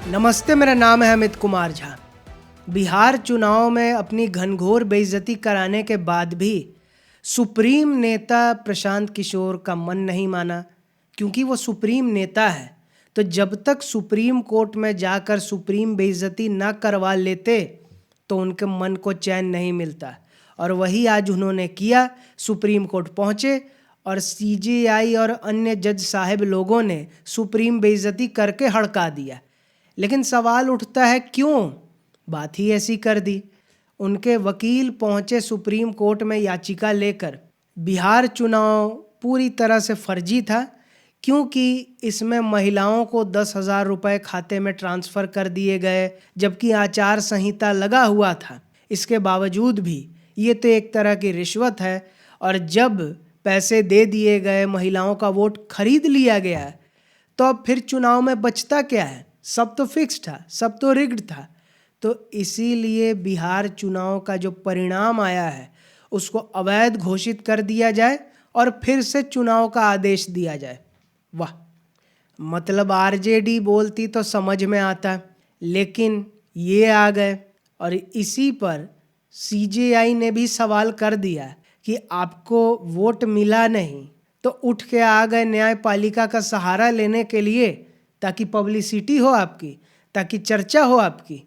नमस्ते, मेरा नाम है अमित कुमार झा। बिहार चुनाव में अपनी घनघोर बेइज्जती कराने के बाद भी सुप्रीम नेता प्रशांत किशोर का मन नहीं माना, क्योंकि वो सुप्रीम नेता है। तो जब तक सुप्रीम कोर्ट में जाकर सुप्रीम बेइज्जती ना करवा लेते तो उनके मन को चैन नहीं मिलता। और वही आज उन्होंने किया। सुप्रीम कोर्ट पहुँचे और सीजेआई और अन्य जज साहब लोगों ने सुप्रीम बेइज्जती करके हड़का दिया। लेकिन सवाल उठता है, क्यों बात ही ऐसी कर दी। उनके वकील पहुंचे सुप्रीम कोर्ट में याचिका लेकर। बिहार चुनाव पूरी तरह से फर्जी था, क्योंकि इसमें महिलाओं को 10,000 रुपये खाते में ट्रांसफ़र कर दिए गए, जबकि आचार संहिता लगा हुआ था। इसके बावजूद भी ये तो एक तरह की रिश्वत है। और जब पैसे दे दिए गए, महिलाओं का वोट खरीद लिया गया, तो अब फिर चुनाव में बचता क्या है। सब तो फिक्स था, सब तो रिग्ड था। तो इसीलिए बिहार चुनाव का जो परिणाम आया है उसको अवैध घोषित कर दिया जाए और फिर से चुनाव का आदेश दिया जाए। वाह, मतलब आरजेडी बोलती तो समझ में आता, लेकिन ये आ गए। और इसी पर सीजेआई ने भी सवाल कर दिया कि आपको वोट मिला नहीं तो उठ के आ गए न्यायपालिका का सहारा लेने के लिए, ताकि पब्लिसिटी हो आपकी, ताकि चर्चा हो आपकी।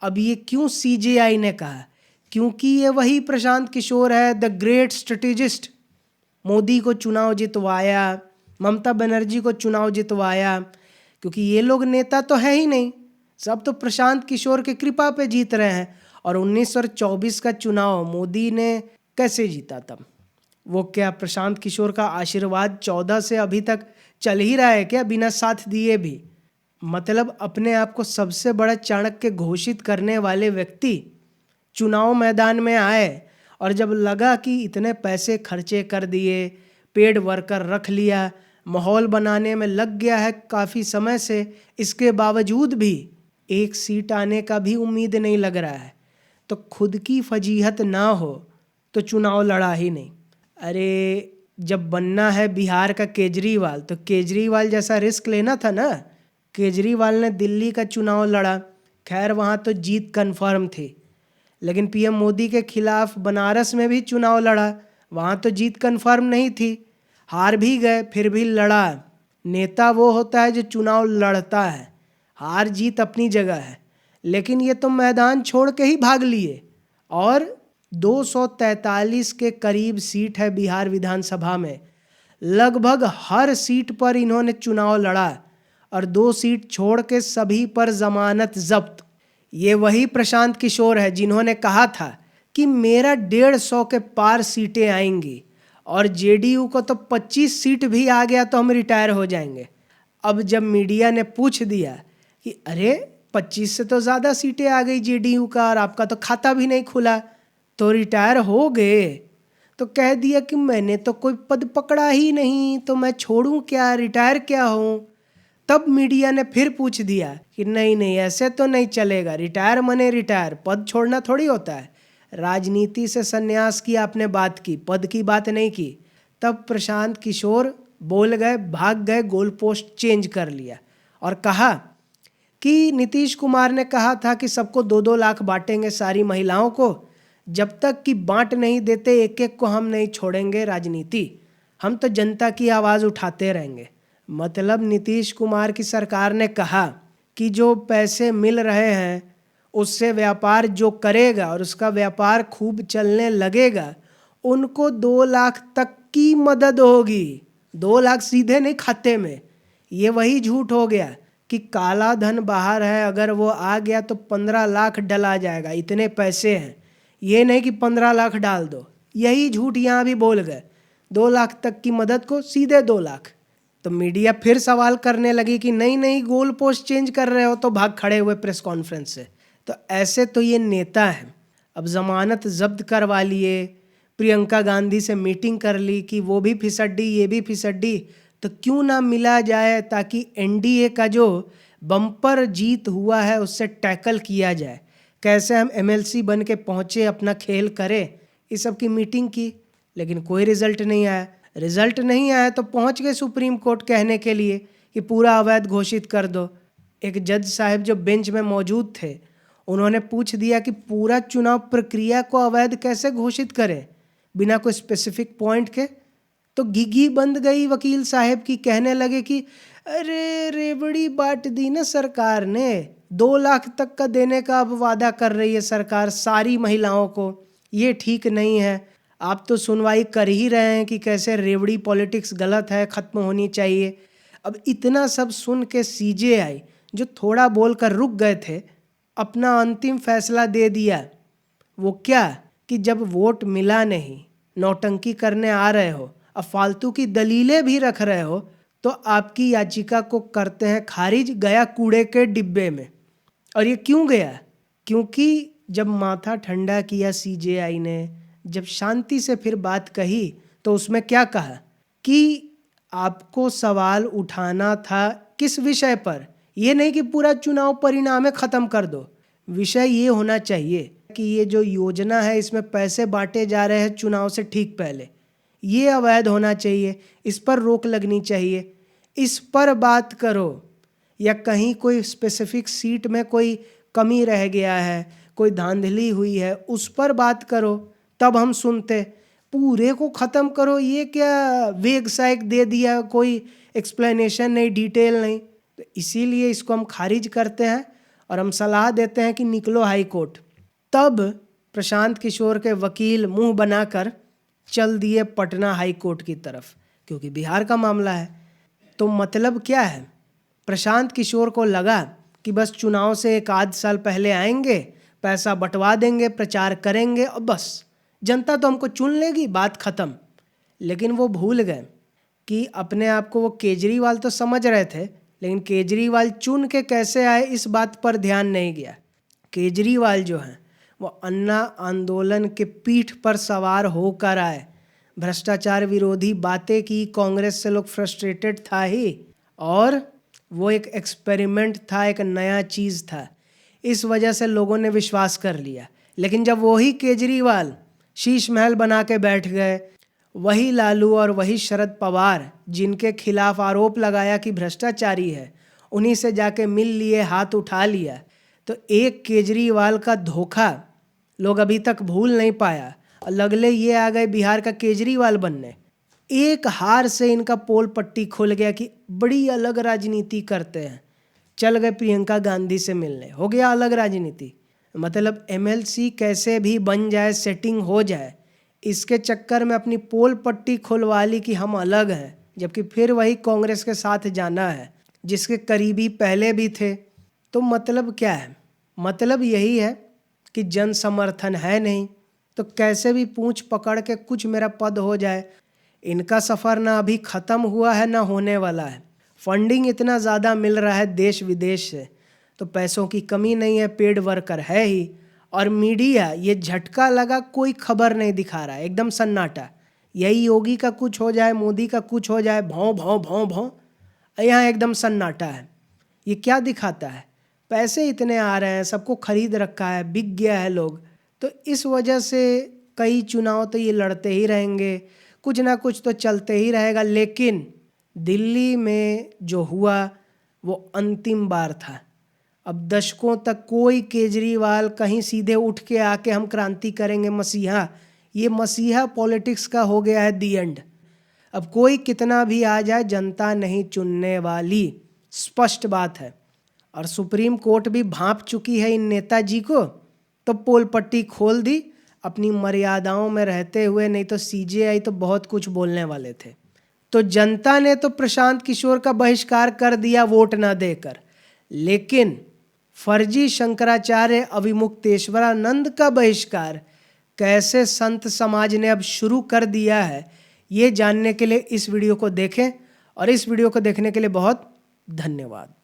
अब ये क्यों सीजेआई ने कहा? क्योंकि ये वही प्रशांत किशोर है, द ग्रेट स्ट्रेटेजिस्ट। मोदी को चुनाव जितवाया, ममता बनर्जी को चुनाव जितवाया, क्योंकि ये लोग नेता तो है ही नहीं, सब तो प्रशांत किशोर के कृपा पे जीत रहे हैं। और 1924 का चुनाव मोदी ने कैसे जीता तब? वो क्या प्रशांत किशोर का आशीर्वाद 14 से अभी तक चल ही रहा है क्या, बिना साथ दिए भी? मतलब अपने आप को सबसे बड़ा चाणक्य घोषित करने वाले व्यक्ति चुनाव मैदान में आए, और जब लगा कि इतने पैसे खर्चे कर दिए, पेड वर्कर रख लिया, माहौल बनाने में लग गया है काफ़ी समय से, इसके बावजूद भी एक सीट आने का भी उम्मीद नहीं लग रहा है, तो खुद की फजीहत ना हो तो चुनाव लड़ा ही नहीं। अरे जब बनना है बिहार का केजरीवाल, तो केजरीवाल जैसा रिस्क लेना था ना। केजरीवाल ने दिल्ली का चुनाव लड़ा, खैर वहाँ तो जीत कन्फर्म थी। लेकिन पीएम मोदी के खिलाफ बनारस में भी चुनाव लड़ा, वहाँ तो जीत कन्फर्म नहीं थी, हार भी गए, फिर भी लड़ा। नेता वो होता है जो चुनाव लड़ता है, हार जीत अपनी जगह है। लेकिन ये तो मैदान छोड़ के ही भाग लिए। और 243 के करीब सीट है बिहार विधानसभा में, लगभग हर सीट पर इन्होंने चुनाव लड़ा, और 2 सीट छोड़ के सभी पर जमानत जब्त। ये वही प्रशांत किशोर है जिन्होंने कहा था कि मेरा 150 के पार सीटें आएंगी, और जेडीयू को तो 25 सीट भी आ गया तो हम रिटायर हो जाएंगे। अब जब मीडिया ने पूछ दिया कि अरे 25 से तो ज़्यादा सीटें आ गई जेडीयू का, और आपका तो खाता भी नहीं खुला, तो रिटायर हो गए, तो कह दिया कि मैंने तो कोई पद पकड़ा ही नहीं, तो मैं छोड़ूं क्या, रिटायर क्या हूँ। तब मीडिया ने फिर पूछ दिया कि नहीं नहीं, ऐसे तो नहीं चलेगा, रिटायर मने रिटायर, पद छोड़ना थोड़ी होता है। राजनीति से संन्यास की आपने बात की, पद की बात नहीं की। तब प्रशांत किशोर बोल गए, भाग गए, गोल पोस्ट चेंज कर लिया और कहा कि नीतीश कुमार ने कहा था कि सबको 2-2 लाख बांटेंगे सारी महिलाओं को, जब तक कि बांट नहीं देते एक एक को हम नहीं छोड़ेंगे राजनीति, हम तो जनता की आवाज़ उठाते रहेंगे। मतलब नीतीश कुमार की सरकार ने कहा कि जो पैसे मिल रहे हैं उससे व्यापार जो करेगा और उसका व्यापार खूब चलने लगेगा, उनको 2 लाख तक की मदद होगी। 2 लाख सीधे नहीं खाते में। ये वही झूठ हो गया कि काला धन बाहर है, अगर वो आ गया तो 15 लाख डला जाएगा, इतने पैसे हैं। ये नहीं कि 15 लाख डाल दो, यही झूठ यहाँ भी बोल गए। 2 लाख तक की मदद को सीधे 2 लाख। तो मीडिया फिर सवाल करने लगी कि नहीं नहीं, गोल पोस्ट चेंज कर रहे हो, तो भाग खड़े हुए प्रेस कॉन्फ्रेंस से। तो ऐसे तो ये नेता हैं। अब जमानत जब्त करवा लिए, प्रियंका गांधी से मीटिंग कर ली कि वो भी फिसड्डी ये भी फिसड्डी, तो क्यों ना मिला जाए, ताकि एनडीए का जो बम्पर जीत हुआ है उससे टैकल किया जाए, कैसे हम एमएलसी बन के पहुँचे, अपना खेल करें। इस सब की मीटिंग की, लेकिन कोई रिजल्ट नहीं आया। रिजल्ट नहीं आया तो पहुंच गए सुप्रीम कोर्ट कहने के लिए कि पूरा अवैध घोषित कर दो। एक जज साहब जो बेंच में मौजूद थे, उन्होंने पूछ दिया कि पूरा चुनाव प्रक्रिया को अवैध कैसे घोषित करें बिना कोई स्पेसिफिक पॉइंट के। तो घिघी बंद गई वकील साहब की, कहने लगे कि अरे रेवड़ी बांट दी ना सरकार ने, 2 लाख तक का देने का अब वादा कर रही है सरकार सारी महिलाओं को, ये ठीक नहीं है। आप तो सुनवाई कर ही रहे हैं कि कैसे रेवड़ी पॉलिटिक्स गलत है, ख़त्म होनी चाहिए। अब इतना सब सुन के सीजेआई जो थोड़ा बोलकर रुक गए थे, अपना अंतिम फैसला दे दिया। वो क्या कि जब वोट मिला नहीं, नौटंकी करने आ रहे हो, अब फालतू की दलीलें भी रख रहे हो, तो आपकी याचिका को करते हैं खारिज, गया कूड़े के डिब्बे में। और ये क्यों गया? क्योंकि जब माथा ठंडा किया सीजेआई ने, जब शांति से फिर बात कही, तो उसमें क्या कहा कि आपको सवाल उठाना था किस विषय पर, ये नहीं कि पूरा चुनाव परिणाम ख़त्म कर दो। विषय ये होना चाहिए कि ये जो योजना है इसमें पैसे बांटे जा रहे हैं चुनाव से ठीक पहले, ये अवैध होना चाहिए, इस पर रोक लगनी चाहिए, इस पर बात करो। या कहीं कोई स्पेसिफिक सीट में कोई कमी रह गया है, कोई धांधली हुई है, उस पर बात करो, तब हम सुनते। पूरे को ख़त्म करो, ये क्या वेग साइक दे दिया, कोई एक्सप्लेनेशन नहीं, डिटेल नहीं। तो इसीलिए इसको हम खारिज करते हैं और हम सलाह देते हैं कि निकलो हाई कोर्ट। तब प्रशांत किशोर के वकील मुंह बनाकर चल दिए पटना हाई कोर्ट की तरफ, क्योंकि बिहार का मामला है। तो मतलब क्या है, प्रशांत किशोर को लगा कि बस चुनाव से 1 आध साल पहले आएंगे, पैसा बंटवा देंगे, प्रचार करेंगे और बस जनता तो हमको चुन लेगी, बात ख़त्म। लेकिन वो भूल गए कि अपने आप को वो केजरीवाल तो समझ रहे थे, लेकिन केजरीवाल चुन के कैसे आए इस बात पर ध्यान नहीं गया। केजरीवाल जो हैं वो अन्ना आंदोलन के पीठ पर सवार होकर आए, भ्रष्टाचार विरोधी बातें की, कांग्रेस से लोग फ्रस्ट्रेटेड था ही, और वो एक एक्सपेरिमेंट था, एक नया चीज़ था, इस वजह से लोगों ने विश्वास कर लिया। लेकिन जब वही केजरीवाल शीश महल बना के बैठ गए, वही लालू और वही शरद पवार जिनके खिलाफ आरोप लगाया कि भ्रष्टाचारी है, उन्हीं से जाके मिल लिए, हाथ उठा लिया, तो एक केजरीवाल का धोखा लोग अभी तक भूल नहीं पाया। और लगले ये आ गए बिहार का केजरीवाल बनने। एक हार से इनका पोल पट्टी खुल गया कि बड़ी अलग राजनीति करते हैं। चल गए प्रियंका गांधी से मिलने, हो गया अलग राजनीति। मतलब एमएलसी कैसे भी बन जाए, सेटिंग हो जाए, इसके चक्कर में अपनी पोल पट्टी खुलवा ली कि हम अलग हैं, जबकि फिर वही कांग्रेस के साथ जाना है जिसके करीबी पहले भी थे। तो मतलब क्या है? मतलब यही है कि जन समर्थन है नहीं, तो कैसे भी पूंछ पकड़ के कुछ मेरा पद हो जाए। इनका सफ़र ना अभी ख़त्म हुआ है ना होने वाला है। फंडिंग इतना ज़्यादा मिल रहा है देश विदेश से, तो पैसों की कमी नहीं है, पेड वर्कर है ही। और मीडिया ये झटका लगा, कोई खबर नहीं दिखा रहा है, एकदम सन्नाटा। यही योगी का कुछ हो जाए, मोदी का कुछ हो जाए, भौं भौं भौं भौं, यहाँ एकदम सन्नाटा है। ये क्या दिखाता है? पैसे इतने आ रहे हैं, सबको खरीद रखा है, बिक गया है लोग, तो इस वजह से कई चुनाव तो ये लड़ते ही रहेंगे, कुछ ना कुछ तो चलते ही रहेगा। लेकिन दिल्ली में जो हुआ वो अंतिम बार था। अब दशकों तक कोई केजरीवाल कहीं सीधे उठ के आके हम क्रांति करेंगे मसीहा, ये मसीहा पॉलिटिक्स का हो गया है दी एंड। अब कोई कितना भी आ जाए, जनता नहीं चुनने वाली, स्पष्ट बात है। और सुप्रीम कोर्ट भी भांप चुकी है इन नेताजी को, तो पोल पट्टी खोल दी अपनी मर्यादाओं में रहते हुए, नहीं तो सीजेआई तो बहुत कुछ बोलने वाले थे। तो जनता ने तो प्रशांत किशोर का बहिष्कार कर दिया वोट ना देकर, लेकिन फर्जी शंकराचार्य अविमुक्तेश्वरानंद का बहिष्कार कैसे संत समाज ने अब शुरू कर दिया है, ये जानने के लिए इस वीडियो को देखें। और इस वीडियो को देखने के लिए बहुत धन्यवाद।